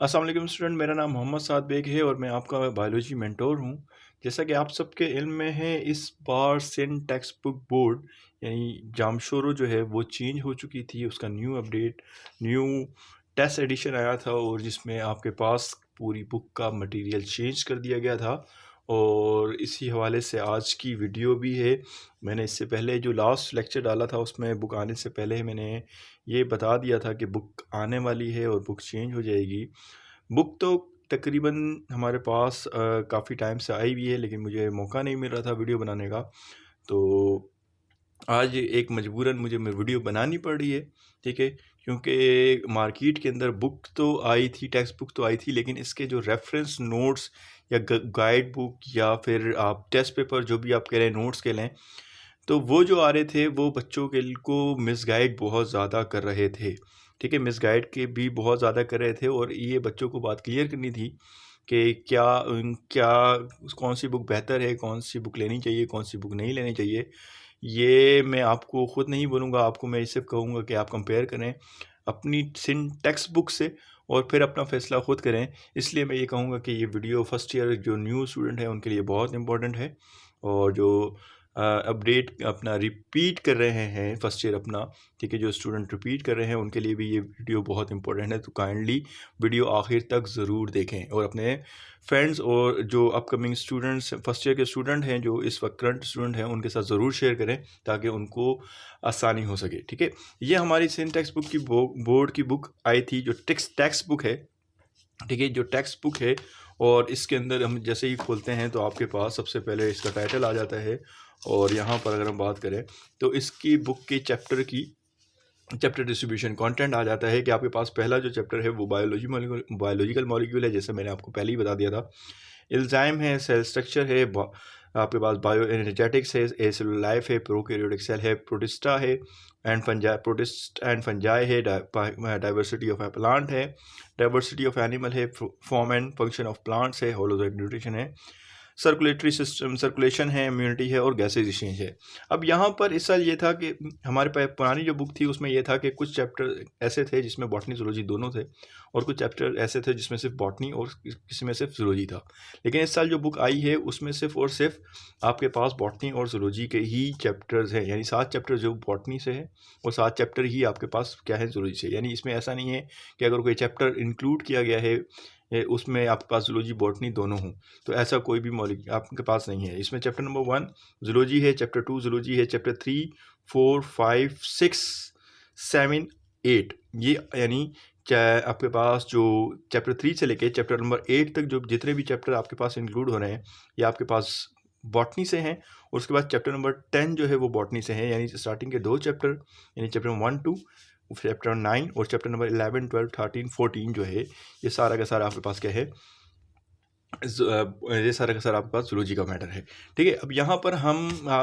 अस्सलाम वालेकुम स्टूडेंट, मेरा नाम मोहम्मद साद बेग है और मैं आपका बायोलॉजी मेंटोर हूँ। जैसा कि आप सबके इल्म में है, इस बार सिंध टेक्स्ट बुक बोर्ड यानी जामशोरो जो है वो चेंज हो चुकी थी। उसका new update, new test edition आया था और जिसमें आपके पास पूरी बुक का मटेरियल चेंज कर दिया गया था। और इसी हवाले से आज की वीडियो भी है। मैंने इससे पहले जो लास्ट लेक्चर डाला था उसमें बुक आने से पहले मैंने ये बता दिया था कि बुक आने वाली है और बुक चेंज हो जाएगी। बुक तो तकरीबन हमारे पास काफ़ी टाइम से आई हुई है, लेकिन मुझे मौका नहीं मिल रहा था वीडियो बनाने का। तो आज एक मजबूरन मुझे वीडियो बनानी पड़ रही है, ठीक है, क्योंकि मार्केट के अंदर बुक तो आई थी, टेक्स्ट बुक तो आई थी, लेकिन इसके जो रेफरेंस नोट्स या गाइड बुक या फिर आप टेस्ट पेपर जो भी आप कह रहे हैं नोट्स के लें, तो वो जो आ रहे थे वो बच्चों के को मिसगाइड बहुत ज़्यादा कर रहे थे। ठीक है, मिसगाइड के भी बहुत ज़्यादा कर रहे थे और ये बच्चों को बात क्लियर करनी थी कि क्या कौन सी बुक बेहतर है, कौन सी बुक लेनी चाहिए, कौन सी बुक नहीं लेनी चाहिए। ये मैं आपको ख़ुद नहीं बोलूँगा, आपको मैं सिर्फ कहूँगा कि आप कंपेयर करें अपनी सिंध टेक्स्ट बुक से और फिर अपना फ़ैसला ख़ुद करें। इसलिए मैं ये कहूँगा कि ये वीडियो फ़र्स्ट ईयर जो न्यू स्टूडेंट हैं उनके लिए बहुत इंपॉर्टेंट है। और जो अपडेट अपना रिपीट कर रहे हैं फर्स्ट ईयर अपना, ठीक है, जो स्टूडेंट रिपीट कर रहे हैं उनके लिए भी ये वीडियो बहुत इंपॉर्टेंट है। तो काइंडली वीडियो आखिर तक ज़रूर देखें और अपने फ्रेंड्स और जो अपकमिंग स्टूडेंट्स फर्स्ट ईयर के स्टूडेंट हैं, जो इस वक्त करंट स्टूडेंट हैं, उनके साथ ज़रूर शेयर करें ताकि उनको आसानी हो सके। ठीक है, ये हमारी सिंध टेक्स्ट बुक की बोर्ड की बुक आई थी जो टेक्स्ट बुक है। ठीक है, जो टेक्स्ट बुक है और इसके अंदर हम जैसे ही खोलते हैं तो आपके पास सबसे पहले इसका टाइटल आ जाता है। और यहाँ पर अगर हम बात करें तो इसकी बुक के चैप्टर डिस्ट्रीब्यूशन कंटेंट आ जाता है कि आपके पास पहला जो चैप्टर है वो बायोलॉजिकल मॉलिक्यूल है, जैसे मैंने आपको पहले ही बता दिया था। इल्ज़ाइम है, सेल स्ट्रक्चर है, आपके पास बायो एनर्जेटिक्स है, एसेलुलर लाइफ है, प्रोकैरियोटिक सेल है, प्रोटिस्टा है प्रोटिस्ट एंड फंजाई है, डाइवर्सिटी ऑफ प्लांट है, डाइवर्सिटी ऑफ एनिमल है, form and function of plants है, होलोजोइक न्यूट्रिशन है, सर्कुलेटरी सिस्टम सर्कुलेशन है, इम्यूनिटी है और गैसेज एक्सचेंज है। अब यहाँ पर इस साल ये था कि हमारे पास पुरानी जो बुक थी उसमें ये था कि कुछ चैप्टर ऐसे थे जिसमें बॉटनी जूलॉजी दोनों थे और कुछ चैप्टर ऐसे थे जिसमें सिर्फ बॉटनी और किसी में सिर्फ जूलॉजी था। लेकिन इस साल जो बुक आई है उसमें सिर्फ और सिर्फ आपके पास बॉटनी और जूलॉजी के ही चैप्टर्स हैं, यानी 7 चैप्टर जो बॉटनी से है और 7 चैप्टर ही आपके पास क्या है जूलॉजी से। यानी इसमें ऐसा नहीं है कि अगर कोई चैप्टर इंक्लूड किया गया है उसमें आपके पास जूलॉजी बॉटनी दोनों हों, तो ऐसा कोई भी मॉलिक्यूल आपके पास नहीं है। इसमें चैप्टर नंबर 1 जूलॉजी है, चैप्टर 2 जूलॉजी है, चैप्टर 3, 4, 5, 6, 7, 8 ये यानी आपके पास जो चैप्टर 3 से लेके चैप्टर नंबर 8 तक जो जितने भी चैप्टर आपके पास इंक्लूड हो रहे हैं ये आपके पास बॉटनी से हैं। और उसके बाद चैप्टर नंबर 10 जो है वो बॉटनी से हैं, यानी स्टार्टिंग के 2 चैप्टर यानी चैप्टर 1, 2, चैप्टर 9 और चैप्टर नंबर 11, 12, 13, 14 जो है ये सारा का सारा आपके पास क्या है, ये सारा का सारा आपके पास जूलॉजी का मैटर है। ठीक है, अब यहाँ पर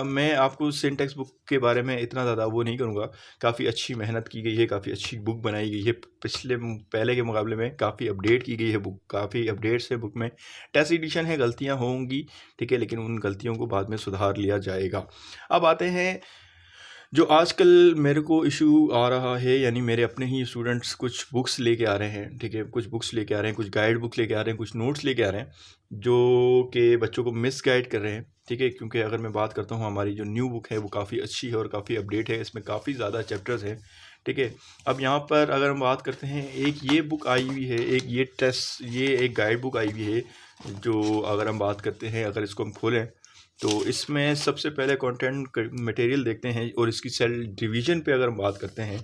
मैं आपको सिंध टेक्स्ट बुक के बारे में इतना ज़्यादा वो नहीं करूँगा। काफ़ी अच्छी मेहनत की गई है, काफ़ी अच्छी बुक बनाई गई है, पहले के मुकाबले में काफ़ी अपडेट की गई है बुक, काफ़ी अपडेट्स है बुक में। टेस्ट एडिशन है, गलतियाँ होंगी, ठीक है, लेकिन उन गलतियों को बाद में सुधार लिया जाएगा। अब आते हैं जो आजकल मेरे को इशू आ रहा है, यानी मेरे अपने ही स्टूडेंट्स कुछ बुक्स लेके आ रहे हैं, ठीक है, कुछ बुक्स लेके आ रहे हैं, कुछ गाइड बुक लेके आ रहे हैं, कुछ नोट्स लेके आ रहे हैं जो कि बच्चों को मिस गाइड कर रहे हैं। ठीक है, क्योंकि अगर मैं बात करता हूँ हमारी जो न्यू बुक है वो काफ़ी अच्छी है और काफ़ी अपडेट है, इसमें काफ़ी ज़्यादा चैप्टर्स हैं। ठीक है, अब यहाँ पर अगर हम बात करते हैं, एक ये बुक आई हुई है, ये एक गाइड बुक आई हुई है जो अगर हम बात करते हैं, अगर इसको हम खोलें तो इसमें सबसे पहले कंटेंट मटेरियल देखते हैं और इसकी सेल डिवीज़न पे अगर हम बात करते हैं,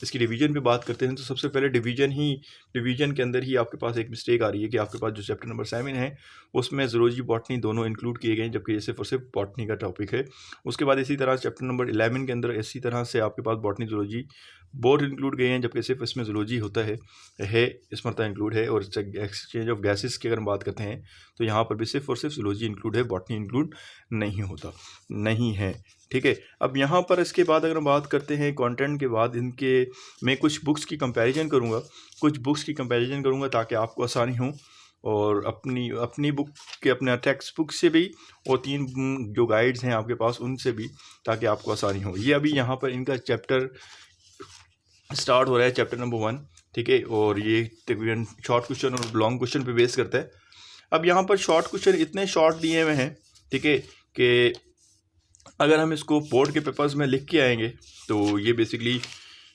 इसकी डिवीज़न पे बात करते हैं तो सबसे पहले डिवीज़न के अंदर ही आपके पास एक मिस्टेक आ रही है कि आपके पास जो चैप्टर नंबर 7 है उसमें जूलॉजी बॉटनी दोनों इंक्लूड किए गए हैं, जबकि ये सिर्फ और सिर्फ बॉटनी का टॉपिक है। उसके बाद इसी तरह चैप्टर नंबर 11 के अंदर इसी तरह से आपके पास बॉटनी जूलॉजी बोथ इंक्लूड गए हैं, जबकि सिर्फ इसमें जूलॉजी होता है इस मरता इंक्लूड है। और एक्सचेंज ऑफ गैसेस की अगर हम बात करते हैं तो यहाँ पर भी सिर्फ और सिर्फ जूलॉजी इंक्लूड है, बॉटनी इंक्लूड नहीं है। ठीक है, अब यहाँ पर इसके बाद अगर हम बात करते हैं कंटेंट के बाद इनके मैं कुछ बुक्स की कंपैरिजन करूँगा ताकि आपको आसानी हो और अपनी बुक के अपना टेक्स्ट बुक से भी और 3 जो गाइड्स हैं आपके पास उनसे भी, ताकि आपको आसानी हो। ये अभी यहाँ पर इनका चैप्टर स्टार्ट हो रहा है, चैप्टर नंबर 1। ठीक है, और ये तकरीबन शॉर्ट क्वेश्चन और लॉन्ग क्वेश्चन पे बेस करता है। अब यहाँ पर शॉर्ट क्वेश्चन इतने शॉर्ट दिए हुए हैं, ठीक है, कि अगर हम इसको बोर्ड के पेपर्स में लिख के आएंगे तो ये बेसिकली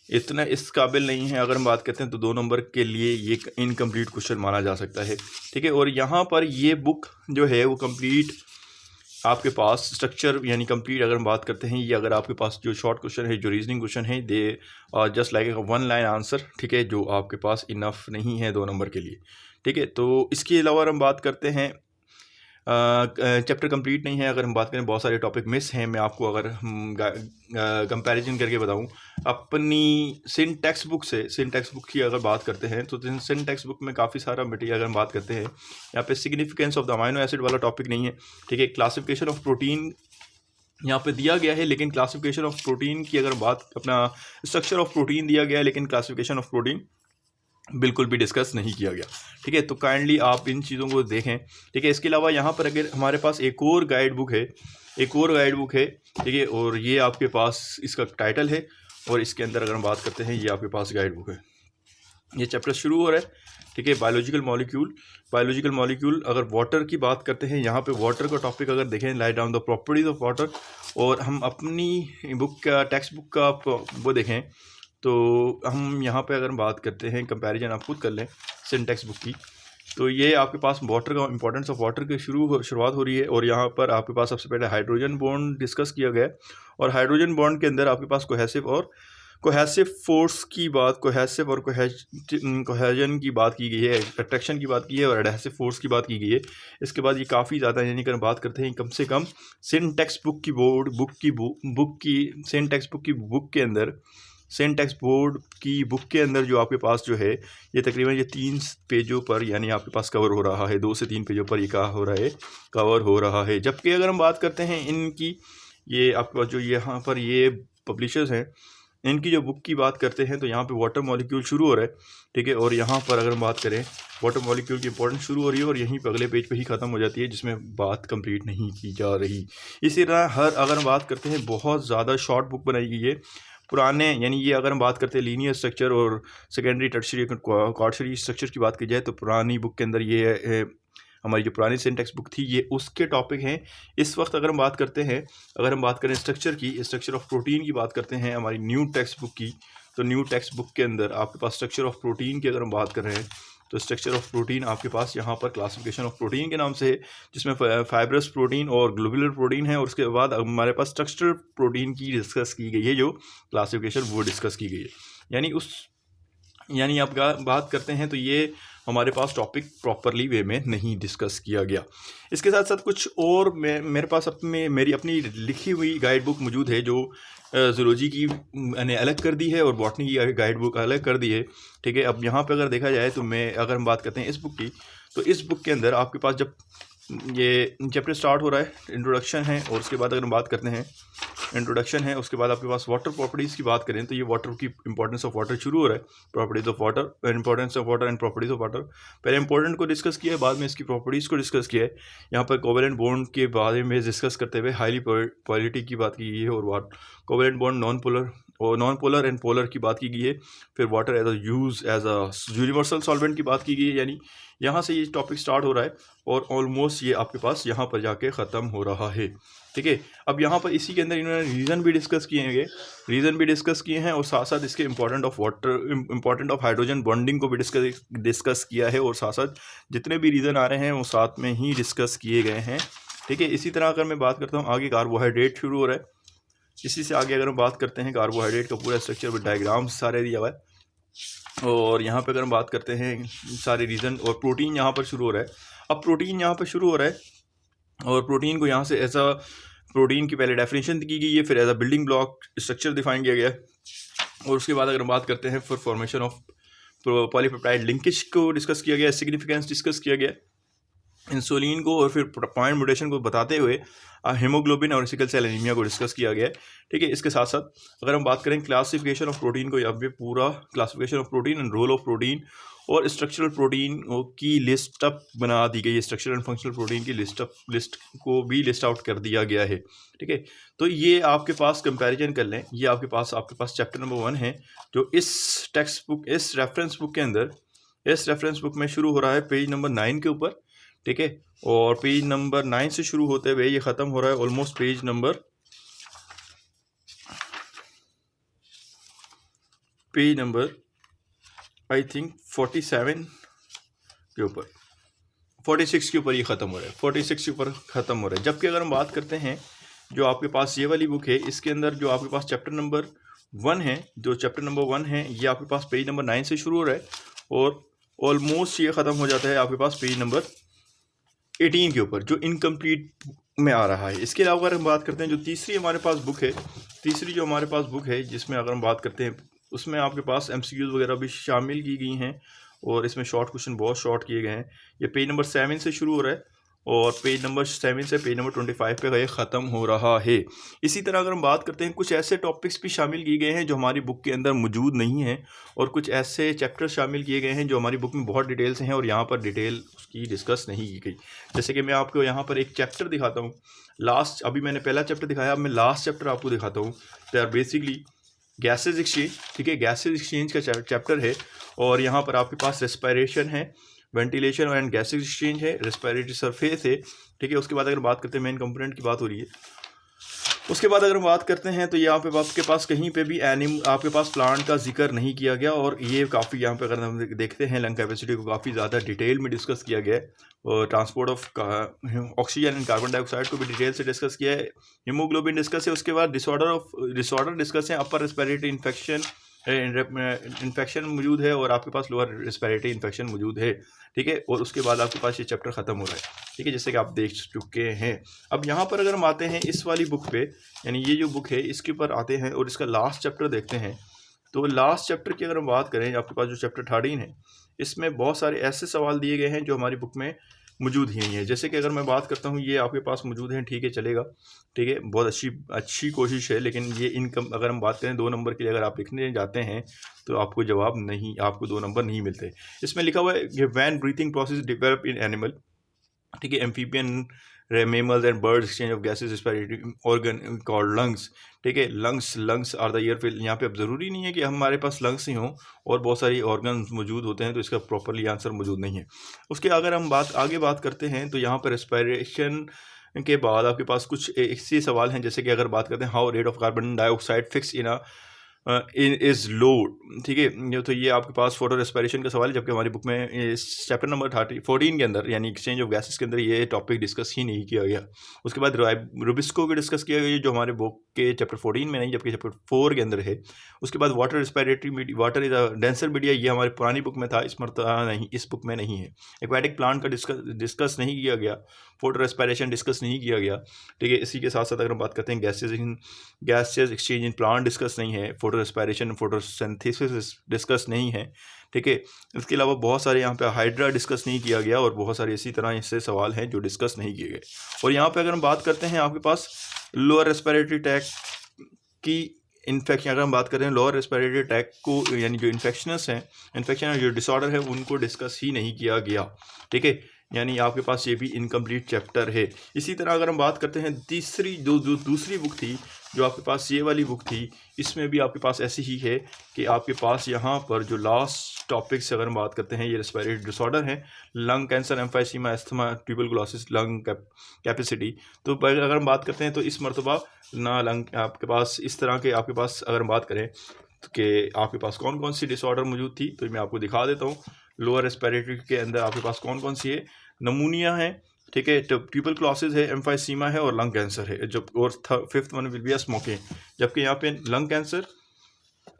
इतना इस काबिल नहीं है। अगर हम बात करते हैं तो 2 नंबर के लिए ये इनकम्प्लीट क्वेश्चन माना जा सकता है, ठीक है। और यहाँ पर ये बुक जो है वो कंप्लीट आपके पास स्ट्रक्चर यानी कंप्लीट अगर हम बात करते हैं, ये अगर आपके पास जो शॉर्ट क्वेश्चन है, जो रीजनिंग क्वेश्चन है, they just like 1 line answer, ठीक है, जो आपके पास इनफ नहीं है 2 नंबर के लिए, ठीक है। तो इसके अलावा हम बात करते हैं चैप्टर कंप्लीट नहीं है। अगर हम बात करें बहुत सारे टॉपिक मिस हैं। मैं आपको अगर कंपैरिजन करके बताऊं अपनी सिन टेक्स्ट बुक से, सिन टेक्स्ट बुक की अगर बात करते हैं तो सिन टेक्स्ट बुक में काफ़ी सारा मटेरियल अगर हम बात करते हैं, यहाँ पे significance of the amino acid वाला टॉपिक नहीं है, ठीक है। क्लासिफिकेशन ऑफ प्रोटीन यहाँ पे दिया गया है, लेकिन क्लासिफिकेशन ऑफ प्रोटीन की अगर बात, अपना स्ट्रक्चर ऑफ प्रोटीन दिया गया है, लेकिन क्लासिफिकेशन ऑफ प्रोटीन बिल्कुल भी डिस्कस नहीं किया गया, ठीक है। तो काइंडली आप इन चीज़ों को देखें, ठीक है। इसके अलावा यहाँ पर अगर हमारे पास एक और गाइड बुक है, ठीक है, और ये आपके पास इसका टाइटल है, और इसके अंदर अगर हम बात करते हैं, ये आपके पास गाइड बुक है। ये चैप्टर शुरू हो रहा है, ठीक है, बायोलॉजिकल मॉलिक्यूल। अगर वाटर की बात करते हैं, यहाँ पे वाटर का टॉपिक अगर देखें, light down the properties of water, और हम अपनी बुक का, टेक्स्ट बुक का वो देखें तो हम यहाँ पे अगर बात करते हैं, कंपैरिजन आप खुद कर लें सिन टेक्स्ट बुक की, तो ये आपके पास वाटर का इंपॉर्टेंस ऑफ वाटर की शुरुआत हो रही है। और यहाँ पर आपके पास सबसे पहले हाइड्रोजन बॉन्ड डिस्कस किया गया है, और हाइड्रोजन बॉन्ड के अंदर आपके पास कोहेसिव फोर्स की बात, कोहेसिव और कोहेजन की बात की गई है, अट्रैक्शन की बात की है, और एडहेसिव फोर्स की बात की गई है। इसके बाद ये काफ़ी ज़्यादा, यानी कि बात करते हैं कम से कम सिन टेक्स्ट बुक की सिन टेक्स्ट बोर्ड की बुक के अंदर जो आपके पास जो है, ये तकरीबन ये 3 पेजों पर यानी आपके पास कवर हो रहा है, 2 से 3 पेजों पर ये कवर हो रहा है। जबकि अगर हम बात करते हैं इनकी, ये आपके पास जो यहाँ पर ये पब्लिशर्स हैं, इनकी जो बुक की बात करते हैं, तो यहाँ पे वाटर मॉलिक्यूल शुरू हो रहा है, ठीक है। और यहाँ पर अगर हम बात करें, वाटर मॉलिक्यूल की इंपॉर्टेंस शुरू हो रही है और यहीं पर अगले पेज पे ही ख़त्म हो जाती है, जिसमें बात कंप्लीट नहीं की जा रही। इसी तरह अगर हम बात करते हैं, बहुत ज़्यादा शॉर्ट बुक बनाई गई है पुराने, यानी ये अगर हम बात करते हैं लीनियर स्ट्रक्चर और सेकेंडरी टर्शियरी क्वार्टररी स्ट्रक्चर की बात की जाए, तो पुरानी बुक के अंदर ये हमारी जो पुरानी सिन टेक्स्ट बुक थी, ये उसके टॉपिक हैं। इस वक्त अगर हम बात करते हैं, अगर हम बात करें स्ट्रक्चर की, स्ट्रक्चर ऑफ प्रोटीन की बात करते हैं हमारी न्यू टेक्स्ट बुक की, तो न्यू टेक्स्ट बुक के अंदर आपके पास स्ट्रक्चर ऑफ प्रोटीन की अगर हम बात कर रहे हैं, तो स्ट्रक्चर ऑफ प्रोटीन आपके पास यहाँ पर क्लासिफिकेशन ऑफ प्रोटीन के नाम से है, जिसमें फाइब्रस प्रोटीन और ग्लोबुलर प्रोटीन है। और उसके बाद हमारे पास स्ट्रक्चरल प्रोटीन की डिस्कस की गई है, जो क्लासिफिकेशन वो डिस्कस की गई है। यानी आप बात करते हैं तो ये हमारे पास टॉपिक प्रॉपरली वे में नहीं डिस्कस किया गया। इसके साथ साथ कुछ और मेरे पास मेरी अपनी लिखी हुई गाइड बुक मौजूद है, जो ज़ूलॉजी की मैंने अलग कर दी है और बॉटनी की गाइड बुक अलग कर दी है, ठीक है। अब यहाँ पे अगर देखा जाए तो अगर हम बात करते हैं इस बुक की, तो इस बुक के अंदर आपके पास जब ये चैप्टर स्टार्ट हो रहा है, इंट्रोडक्शन है, और उसके बाद अगर हम बात करते हैं इंट्रोडक्शन है, उसके बाद आपके पास वाटर प्रॉपर्टीज़ की बात करें, तो ये वाटर की इंपॉर्टेंस ऑफ वाटर शुरू हो रहा है, properties of water, importance of water and properties of water. पहले इंपॉर्टेंट को डिस्कस किया है, बाद में इसकी प्रॉपर्टीज़ को डिस्कस किया है। यहाँ पर कोवेलेंट बॉन्ड के बारे में डिस्कस करते हुए हाईली पॉलिटी की बात की गई है, और covalent bond non polar and polar की बात की गई है। फिर water as a universal solvent की बात की गई है। यानी यहाँ से ये टॉपिक स्टार्ट हो रहा है और ऑलमोस्ट ये आपके पास यहाँ पर जाके ख़त्म हो रहा है, ठीक है। अब यहाँ पर इसी के अंदर इन्होंने रीज़न भी डिस्कस किए हैं और साथ साथ इसके इंपॉर्टेंट ऑफ हाइड्रोजन बॉन्डिंग को भी डिस्कस किया है, और साथ साथ जितने भी रीज़न आ रहे हैं वो साथ में ही डिस्कस किए गए हैं, ठीक है। इसी तरह अगर मैं बात करता हूँ आगे, कार्बोहाइड्रेट शुरू हो रहा है। इसी से आगे अगर हम बात करते हैं, कार्बोहाइड्रेट का पूरा स्ट्रक्चर विद डायग्राम्स सारे दिया हुआ है। और यहाँ पे अगर हम बात करते हैं सारे रीज़न, और प्रोटीन यहाँ पर शुरू हो रहा है। अब प्रोटीन यहाँ पर शुरू हो रहा है, और प्रोटीन को यहाँ से ऐसा, प्रोटीन की पहले डेफिनेशन की गई है, फिर as a building block structure define किया गया है। और उसके बाद अगर हम बात करते हैं फिर फॉर्मेशन ऑफ पॉलीपेप्टाइड लिंकेज को डिस्कस किया गया, सिग्निफिकेंस डिस्कस किया गया, इंसुलिन को और फिर पॉइंट म्यूटेशन को बताते हुए हीमोग्लोबिन और सिकल सेल एनीमिया को डिस्कस किया गया है, ठीक है। इसके साथ साथ अगर हम बात करें क्लासिफिकेशन ऑफ प्रोटीन को, अब ये पूरा classification of protein and role of protein और स्ट्रक्चरल प्रोटीन की लिस्ट अप बना दी गई है, स्ट्रक्चरल एंड फंक्शनल प्रोटीन की लिस्ट को भी लिस्ट आउट कर दिया गया है। ठीक है, तो ये आपके पास कंपैरिजन कर लें, ये आपके पास चैप्टर नंबर 1 है जो इस टेक्स्ट बुक, इस रेफरेंस बुक के अंदर, इस रेफरेंस बुक में शुरू हो रहा है पेज नंबर 9 के ऊपर। ठीक है, और पेज नंबर 9 से शुरू होते हुए ये ख़त्म हो रहा है almost page number I think 47 के ऊपर, 46 के ऊपर ये ख़त्म हो रहा है, 46 के ऊपर ख़त्म हो रहा है। जबकि अगर हम बात करते हैं जो आपके पास ये वाली बुक है, इसके अंदर जो आपके पास चैप्टर नंबर 1 है, जो चैप्टर नंबर 1 है ये आपके पास पेज नंबर 9 से शुरू हो रहा है और ऑलमोस्ट ये ख़त्म हो जाता है आपके पास पेज नंबर 18 के ऊपर, जो इनकम्प्लीट में आ रहा है। इसके अलावा अगर हम बात करते हैं जो तीसरी हमारे पास बुक है, तीसरी जो हमारे पास बुक है जिसमें अगर हम बात करते हैं उसमें आपके पास MCQs वगैरह भी शामिल की गई हैं और इसमें शॉर्ट क्वेश्चन बहुत शॉर्ट किए गए हैं। ये पेज नंबर 7 से शुरू हो रहा है और पेज नंबर 7 से पेज नंबर 25 पे ये ख़त्म हो रहा है। इसी तरह अगर हम बात करते हैं कुछ ऐसे टॉपिक्स भी शामिल किए गए हैं जो हमारी बुक के अंदर मौजूद नहीं हैं और कुछ ऐसे चैप्टर शामिल किए गए हैं जो हमारी बुक में बहुत डिटेल्स हैं और यहाँ पर डिटेल उसकी डिस्कस नहीं की गई। जैसे कि मैं आपको यहाँ पर एक चैप्टर दिखाता हूँ, लास्ट, अभी मैंने पहला चैप्टर दिखाया, अब मैं लास्ट चैप्टर आपको दिखाता हूँ। They are basically gases exchange. ठीक है, गैसेज एक्सचेंज का चैप्टर है और यहाँ पर आपके पास रेस्पिरेशन है, वेंटिलेशन एंड गैसेज एक्सचेंज है, रेस्पिरेटरी सरफेस है। ठीक है, उसके बाद अगर बात करते हैं मेन कंपोनेंट की बात हो रही है, उसके बाद अगर हम बात करते हैं तो यहाँ पे आपके पास कहीं पे भी आपके पास प्लांट का जिक्र नहीं किया गया और ये काफ़ी यहाँ पे अगर हम देखते हैं लंग कैपेसिटी को काफ़ी ज़्यादा डिटेल में डिस्कस किया गया है और transport of oxygen and carbon dioxide को भी डिटेल से डिस्कस किया है, हीमोग्लोबिन डिस्कस है, उसके बाद डिसऑर्डर डिस्कस है, अपर रेस्पिरेटरी इन्फेक्शन मौजूद है और आपके पास लोअर रेस्पिरेटरी इन्फेक्शन मौजूद है। ठीक है, और उसके बाद आपके पास ये चैप्टर ख़त्म हो रहा है। ठीक है, जैसे कि आप देख चुके हैं। अब यहाँ पर अगर हम आते हैं इस वाली बुक पे, यानी ये जो बुक है इसके ऊपर आते हैं और इसका लास्ट चैप्टर देखते हैं। तो लास्ट चैप्टर की अगर हम बात करें, आपके पास जो चैप्टर 13 है इसमें बहुत सारे ऐसे सवाल दिए गए हैं जो हमारी बुक में मौजूद ही नहीं है। जैसे कि अगर मैं बात करता हूँ ये आपके पास मौजूद हैं, ठीक है चलेगा, ठीक है, बहुत अच्छी कोशिश है, लेकिन ये इनकम अगर हम बात करें 2 नंबर के लिए अगर आप लिखने जाते हैं तो आपको जवाब नहीं, आपको 2 नंबर नहीं मिलते। इसमें लिखा हुआ है when breathing process develop in animal, ठीक है, amphibian mammals and birds exchange of gases respiratory organ called lungs. ठीक है, lungs are the air fill. यहाँ पे अब ज़रूरी नहीं है कि हमारे पास लंग्स ही हों और बहुत सारी ऑर्गन मौजूद होते हैं, तो इसका प्रॉपरली आंसर मौजूद नहीं है। उसके अगर हम आगे बात करते हैं तो यहाँ पर रेस्पिरेशन के बाद आपके पास कुछ ऐसे सवाल हैं, जैसे कि अगर बात करते हैं how rate of carbon dioxide fix in is low. ठीक है, तो ये आपके पास फोटो रेस्पिरेशन का सवाल है, जबकि हमारी बुक में इस चैप्टर नंबर 14 के अंदर यानी एक्सचेंज ऑफ गैसेस के अंदर ये टॉपिक डिस्कस ही नहीं किया गया। उसके बाद रुबिस्को को डिस्कस किया गया जो हमारे बुक के चैप्टर 14 में नहीं जबकि चैप्टर 4 के अंदर है। उसके बाद water respiratory, water is a denser media, ये हमारी पुरानी बुक में था, इस मरतबा नहीं, इस बुक में नहीं है। एक्वाटिक प्लांट का डिस्कस नहीं किया गया, फोटो रेस्पिरेशन डिस्कस नहीं किया गया। ठीक है, इसी के साथ साथ अगर हम बात करते हैं gases exchange in plant discuss नहीं है, फोटो रेस्पिरेशन फोटोसिंथेसिस डिस्कस नहीं है। ठीक है, इसके अलावा बहुत सारे यहाँ पे हाइड्रा डिस्कस नहीं किया गया और बहुत सारे इसी तरह इससे सवाल हैं जो डिस्कस नहीं किए गए। और यहाँ पे अगर हम बात करते हैं आपके पास लोअर रेस्पिरेटरी ट्रैक्ट की इन्फेक्शन, अगर हम बात करें लोअर रेस्पिरेटरी ट्रैक्ट को यानी जो इन्फेक्शन जो डिसऑर्डर है उनको डिस्कस ही नहीं किया गया। ठीक है, यानी आपके पास ये भी इनकम्प्लीट चैप्टर है। इसी तरह अगर हम बात करते हैं तीसरी जो दूसरी बुक थी जो आपके पास ये वाली बुक थी, इसमें भी आपके पास ऐसी ही है कि आपके पास यहाँ पर जो लास्ट टॉपिक से अगर हम बात करते हैं ये रेस्पिरेटरी डिसऑर्डर है, lung cancer, emphysema, asthma, tuberculosis, lung capacity. तो अगर हम बात करते हैं तो इस मरतबा ना लंग आपके पास इस तरह के आपके पास अगर हम बात करें कि आपके पास कौन कौन सी डिसऑर्डर मौजूद थी तो मैं आपको दिखा देता हूँ। लोअर रेस्पिरेटरी के अंदर आपके पास कौन कौन सी है, नमूनिया है, ठीक है, ट्यूबरकुलोसिस है, एम्फाइसीमा है और लंग कैंसर है। जब और 5th one will be smoking, जबकि यहाँ पे लंग कैंसर,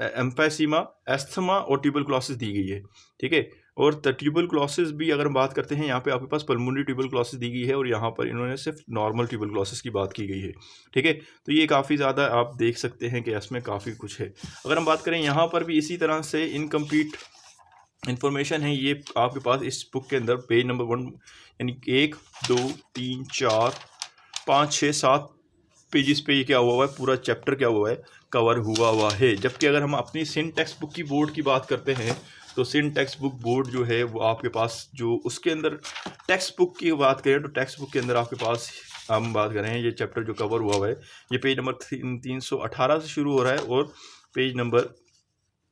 एम्फाइसीमा, एस्थमा और ट्यूबरकुलोसिस दी गई है। ठीक है, और ट्यूबरकुलोसिस भी अगर हम बात करते हैं यहाँ पे आपके पास पल्मोनरी ट्यूबरकुलोसिस दी गई है और यहाँ पर इन्होंने सिर्फ नॉर्मल ट्यूबरकुलोसिस की बात की गई है। ठीक है, तो ये काफ़ी ज़्यादा आप देख सकते हैं कि इसमें काफ़ी कुछ है। अगर हम बात करें यहाँ पर भी इसी तरह से इनकम्प्लीट इंफॉर्मेशन है, ये आपके पास इस बुक के अंदर पेज नंबर 1 यानी 1 2 3 4 5 6 7 पेजेस पे ये क्या हुआ है, पूरा चैप्टर क्या हुआ है, कवर हुआ है। जबकि अगर हम अपनी सिन टेक्स्ट बुक की बोर्ड की बात करते हैं तो सिंध टेक्स्ट बुक बोर्ड जो है वो आपके पास जो उसके अंदर टेक्स्ट बुक की बात करें तो टेक्स्ट बुक के अंदर आपके पास हम बात कर रहे हैं, ये चैप्टर जो कवर हुआ है ये पेज नंबर 318 से शुरू हो रहा है और पेज नंबर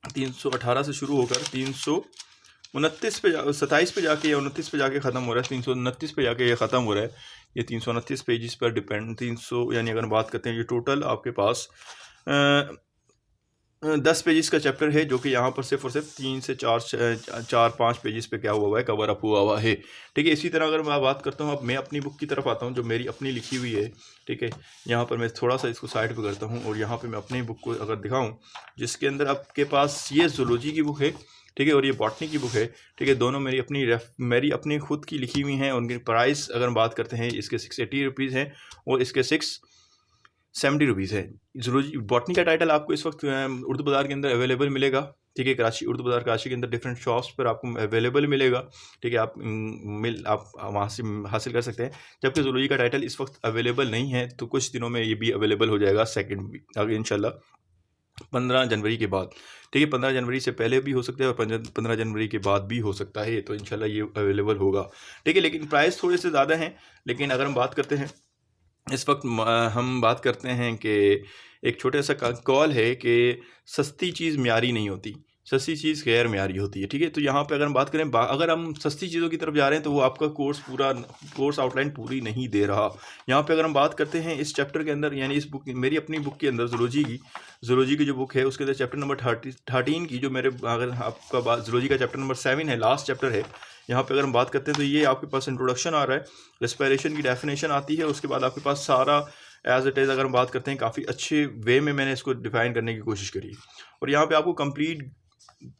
318 से शुरू होकर 329 पे 27 पे जाके या 29 पे जाके ख़त्म हो रहा है, 329 पे जाके ये ख़त्म हो रहा है। ये 329 पेजेस पर डिपेंड 300 यानी अगर बात करते हैं ये टोटल आपके पास 10 पेजेस का चैप्टर है, जो कि यहाँ पर सिर्फ और सिर्फ 3 से 4-5 पेजेस पे क्या हुआ है, कवर अप हुआ है। ठीक है, इसी तरह अगर मैं बात करता हूँ, अब मैं अपनी बुक की तरफ आता हूँ जो मेरी अपनी लिखी हुई है। ठीक है, यहाँ पर मैं थोड़ा सा इसको साइड पे करता हूँ और यहाँ पे मैं अपनी बुक को अगर दिखाऊँ, जिसके अंदर आपके पास ये जूलॉजी की बुक है, ठीक है, और ये बॉटनी की बुक है। ठीक है, दोनों मेरी अपनी खुद की लिखी हुई हैं। उनकी प्राइस अगर बात करते हैं, इसके 680 रुपीज़ हैं और इसके 670 रुपीज़ है। जूलॉजी बॉटनी का टाइटल आपको इस वक्त उर्दू बाज़ार के अंदर अवेलेबल मिलेगा। ठीक है, कराची उर्दू बाज़ार कराची के अंदर डिफरेंट शॉप्स पर आपको अवेलेबल मिलेगा। ठीक है, आप वहाँ से हासिल कर सकते हैं। जबकि जूलॉजी का टाइटल इस वक्त अवेलेबल नहीं है, तो कुछ दिनों में ये भी अवेलेबल हो जाएगा सेकेंड वीक अगर इंशाल्लाह 15 जनवरी के बाद। ठीक है, 15 जनवरी से पहले भी हो सकता है और 15 जनवरी के बाद भी हो सकता है, तो इंशाल्लाह ये अवेलेबल होगा। ठीक है, लेकिन प्राइस थोड़े से ज़्यादा हैं। लेकिन अगर हम बात करते हैं इस वक्त हम बात करते हैं कि एक छोटा सा कॉल है कि सस्ती चीज़ म्यारी नहीं होती, सस्ती चीज़ गैर म्यारी होती है। ठीक है, तो यहाँ पे अगर हम बात करें, अगर हम सस्ती चीज़ों की तरफ जा रहे हैं तो वो आपका कोर्स आउटलाइन पूरी नहीं दे रहा। यहाँ पे अगर हम बात करते हैं इस चैप्टर के अंदर, यानी इस बुक मेरी अपनी बुक के अंदर जूलॉजी की जो बुक है उसके अंदर चैप्टर नंबर 13 की जो मेरे अगर आपका बात जूलॉजी का चैप्टर नंबर 7 है, लास्ट चैप्टर है। यहाँ पे अगर हम बात करते हैं तो ये आपके पास इंट्रोडक्शन आ रहा है, रेस्पिरेशन की डेफिनेशन आती है, उसके बाद आपके पास सारा एज इट इज़ अगर हम बात करते हैं काफ़ी अच्छे वे में मैंने इसको डिफाइन करने की कोशिश करी। और यहाँ पे आपको कंप्लीट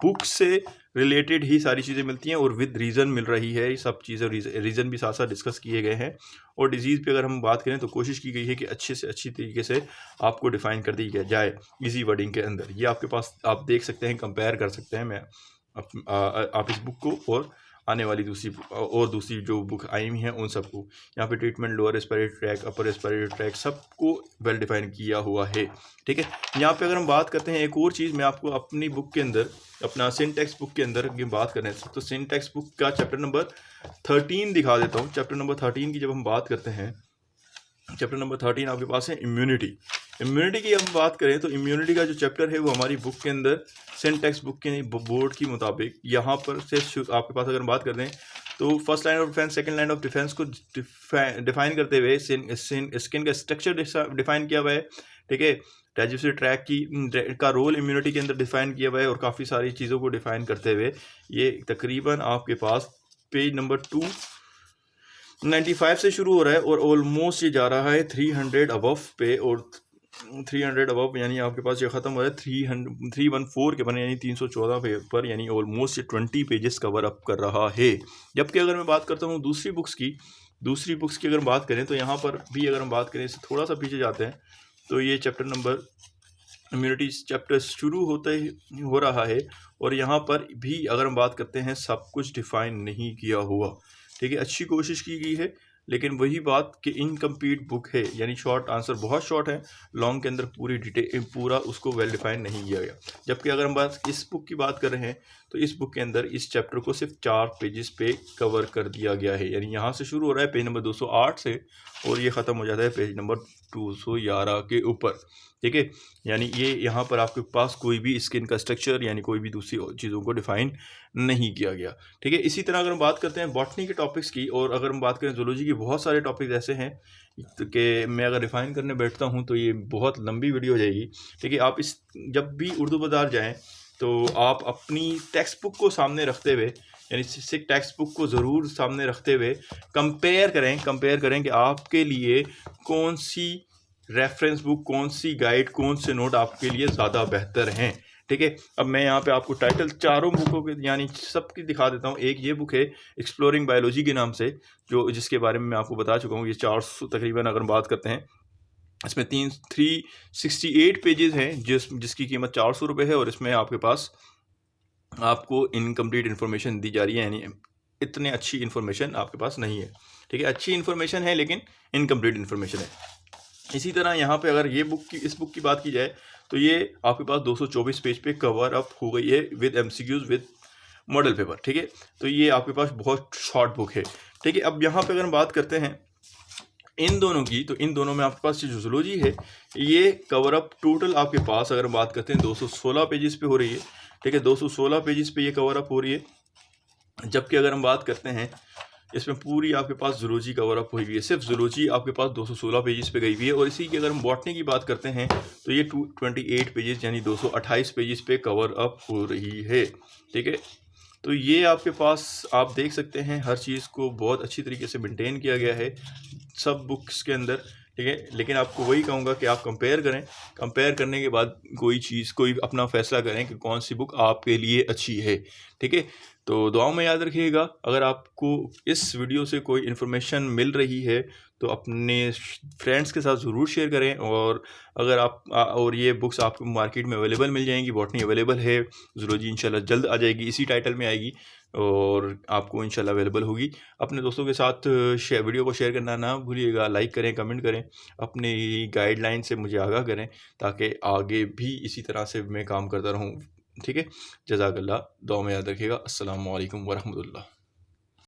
बुक से रिलेटेड ही सारी चीज़ें मिलती हैं और विद रीज़न मिल रही है। ये सब चीज़ें रीज़न भी साथ साथ डिस्कस किए गए हैं। और डिजीज़ पे अगर हम बात करें तो कोशिश की गई है कि अच्छे से अच्छी तरीके से आपको डिफ़ाइन कर दी जाए इजी वर्डिंग के अंदर। ये आपके पास आप देख सकते हैं, कंपेयर कर सकते हैं। मैं आप इस बुक को और आने वाली दूसरी जो बुक आई हुई हैं उन सबको, यहाँ पे treatment, lower respiratory tract, upper respiratory tract, सबको वेल डिफाइन किया हुआ है। ठीक है, यहाँ पे अगर हम बात करते हैं एक और चीज़, मैं आपको अपनी बुक के अंदर अपना सिंटैक्स बुक के अंदर की बात करें तो सिंटैक्स बुक का चैप्टर नंबर 13 दिखा देता हूँ। चैप्टर नंबर 13 की जब हम बात करते हैं, चैप्टर नंबर 13 आपके पास है इम्यूनिटी की हम बात करें तो इम्यूनिटी का जो चैप्टर है वो हमारी बुक के अंदर सिंटैक्स बुक के बोर्ड की मुताबिक यहाँ पर से आपके पास अगर बात करते हैं तो first line of defence, second line of defence को डिफाइन करते हुए स्किन का स्ट्रक्चर डिफाइन किया हुआ है। ठीक है, डाइजेस्टिव ट्रैक का रोल इम्यूनिटी के अंदर डिफाइन किया हुआ है और काफ़ी सारी चीज़ों को डिफाइन करते हुए ये तकरीबन आपके पास पेज नंबर 295 से शुरू हो रहा है और ऑलमोस्ट ये जा रहा है 300 अबव पे, और 300 अबव यानी आपके पास ये ख़त्म हो रहा है 314 के पर, यानी 314 पे पर, यानी ऑलमोस्ट ये 20 पेजेस कवर अप कर रहा है। जबकि अगर मैं बात करता हूँ दूसरी बुक्स की अगर बात करें तो यहाँ पर भी अगर हम बात करें, इससे थोड़ा सा पीछे जाते हैं तो ये चैप्टर नंबर इम्यूनिटी चैप्टर शुरू हो रहा है और यहाँ पर भी अगर हम बात करते हैं सब कुछ डिफाइन नहीं किया हुआ। ठीक है, अच्छी कोशिश की गई है लेकिन वही बात कि इनकम्प्लीट बुक है, यानी शॉर्ट आंसर बहुत शॉर्ट है, लॉन्ग के अंदर पूरा उसको वेल डिफाइन नहीं किया गया। जबकि अगर हम इस बुक की बात कर रहे हैं तो इस बुक के अंदर इस चैप्टर को सिर्फ 4 पेजेस पे कवर कर दिया गया है, यानी यहाँ से शुरू हो रहा है पेज नंबर 208 से और ये ख़त्म हो जाता है पेज नंबर 211 के ऊपर। ठीक है, यानी ये यहाँ पर आपके पास कोई भी स्किन का स्ट्रक्चर यानी कोई भी दूसरी चीज़ों को डिफाइन नहीं किया गया। ठीक है, इसी तरह अगर हम बात करते हैं बॉटनी के टॉपिक्स की और अगर हम बात करें जूलॉजी की, बहुत सारे टॉपिक्स ऐसे हैं कि मैं अगर डिफाइन करने बैठता हूँ तो ये बहुत लंबी वीडियो हो जाएगी। ठीक है, आप जब भी उर्दू बाज़ार जाएँ तो आप अपनी टेक्स्ट बुक को सामने रखते हुए, यानी सिक टेक्स्ट बुक को ज़रूर सामने रखते हुए कंपेयर करें कि आपके लिए कौन सी रेफरेंस बुक, कौन सी गाइड, कौन से नोट आपके लिए ज़्यादा बेहतर हैं। ठीक है, अब मैं यहाँ पे आपको टाइटल चारों बुकों के यानी सबकी दिखा देता हूँ। एक ये बुक है एक्सप्लोरिंग बायोलॉजी के नाम से, जिसके बारे में मैं आपको बता चुका हूँ। ये 400 तकरीबन अगर बात करते हैं, इसमें 368 पेजेस हैं जिसकी कीमत 400 रुपये है और इसमें आपके पास आपको इनकम्प्लीट इन्फॉर्मेशन दी जा रही है, यानी इतने अच्छी इन्फॉर्मेशन आपके पास नहीं है। ठीक है, अच्छी इन्फॉर्मेशन है लेकिन इनकम्प्लीट इन्फॉर्मेशन है। इसी तरह यहाँ पे अगर इस बुक की बात की जाए तो ये आपके पास 224 पेज पे कवर अप हो गई है with MCQs, with model paper, ठीक है। तो ये आपके पास बहुत शॉर्ट बुक है, ठीक है। अब यहाँ पे अगर हम बात करते हैं इन दोनों की, तो इन दोनों में आपके पास जो जूलॉजी है ये कवर अप टोटल आपके पास अगर हम बात करते हैं 216 पेजेस पे हो रही है, ठीक है। 216 पेजेस पे ये कवर अप हो रही है। जबकि अगर हम बात करते हैं इसमें पूरी आपके पास जूलॉजी कवर अप हुई हुई है, सिर्फ जूलॉजी आपके पास 216 पेजेस पे गई हुई है। और इसी की अगर हम बॉटनी की बात करते हैं तो ये 228 पेजेस यानी 228 पेजेस पे कवर अप हो रही है, ठीक है। तो ये आपके पास आप देख सकते हैं हर चीज़ को बहुत अच्छी तरीके से मेंटेन किया गया है सब बुक्स के अंदर, ठीक है। लेकिन आपको वही कहूँगा कि आप कंपेयर करें, कंपेयर करने के बाद कोई अपना फैसला करें कि कौन सी बुक आपके लिए अच्छी है, ठीक है। तो दुआओं में याद रखिएगा। अगर आपको इस वीडियो से कोई इन्फॉर्मेशन मिल रही है तो अपने फ्रेंड्स के साथ ज़रूर शेयर करें। और अगर और ये बुक्स आपको मार्केट में अवेलेबल मिल जाएंगी, बॉटनी अवेलेबल है, ज़ूलॉजी इंशाल्लाह जल्द आ जाएगी, इसी टाइटल में आएगी और आपको इंशाल्लाह अवेलेबल होगी। अपने दोस्तों के साथ वीडियो को शेयर करना ना भूलिएगा, लाइक करें, कमेंट करें, अपनी गाइडलाइन से मुझे आगाह करें ताकि आगे भी इसी तरह से मैं काम करता रहूँ, ठीक है। जज़ाकल्लाह, दुआ में याद रखिएगा। अस्सलामु अलैकुम वरहमतुल्लाह।